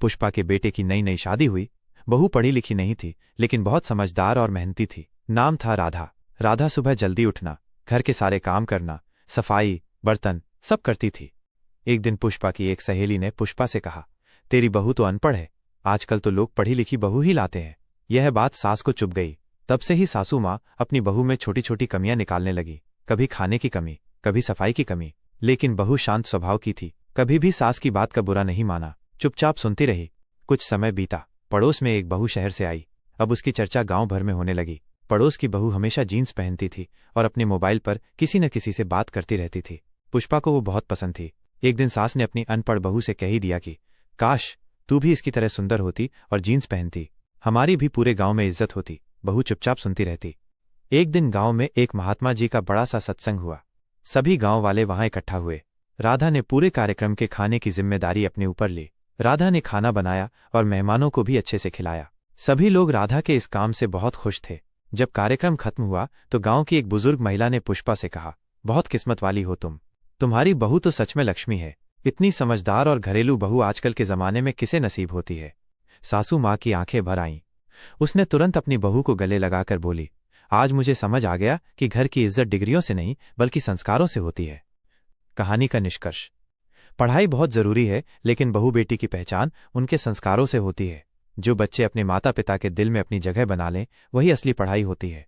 पुष्पा के बेटे की नई नई शादी हुई। बहू पढ़ी लिखी नहीं थी, लेकिन बहुत समझदार और मेहनती थी। नाम था राधा। राधा सुबह जल्दी उठना, घर के सारे काम करना, सफाई, बर्तन सब करती थी। एक दिन पुष्पा की एक सहेली ने पुष्पा से कहा, तेरी बहू तो अनपढ़ है, आजकल तो लोग पढ़ी लिखी बहू ही लाते हैं। यह बात सास को चुभ गई। तब से ही सासू माँ अपनी बहू में छोटी छोटी कमियां निकालने लगी। कभी खाने की कमी, कभी सफाई की कमी। लेकिन बहू शांत स्वभाव की थी, कभी भी सास की बात का बुरा नहीं माना, चुपचाप सुनती रही। कुछ समय बीता। पड़ोस में एक बहू शहर से आई। अब उसकी चर्चा गांव भर में होने लगी। पड़ोस की बहू हमेशा जीन्स पहनती थी और अपने मोबाइल पर किसी न किसी से बात करती रहती थी। पुष्पा को वो बहुत पसंद थी। एक दिन सास ने अपनी अनपढ़ बहू से कह ही दिया कि काश तू भी इसकी तरह सुंदर होती और जीन्स पहनती, हमारी भी पूरे गांव में इज्जत होती। बहू चुपचाप सुनती रहती। एक दिन गांव में एक महात्मा जी का बड़ा सा सत्संग हुआ। सभी गांव वाले वहां इकट्ठा हुए। राधा ने पूरे कार्यक्रम के खाने की जिम्मेदारी अपने ऊपर ली। राधा ने खाना बनाया और मेहमानों को भी अच्छे से खिलाया। सभी लोग राधा के इस काम से बहुत खुश थे। जब कार्यक्रम खत्म हुआ तो गांव की एक बुजुर्ग महिला ने पुष्पा से कहा, बहुत किस्मत वाली हो तुम, तुम्हारी बहू तो सच में लक्ष्मी है। इतनी समझदार और घरेलू बहू आजकल के जमाने में किसे नसीब होती है। सासू माँ की आंखें भर आईं। उसने तुरंत अपनी बहू को गले लगाकर बोली, आज मुझे समझ आ गया कि घर की इज्जत डिग्रियों से नहीं बल्कि संस्कारों से होती है। कहानी का निष्कर्ष, पढ़ाई बहुत जरूरी है, लेकिन बहू बेटी की पहचान उनके संस्कारों से होती है। जो बच्चे अपने माता पिता के दिल में अपनी जगह बना लें, वही असली पढ़ाई होती है।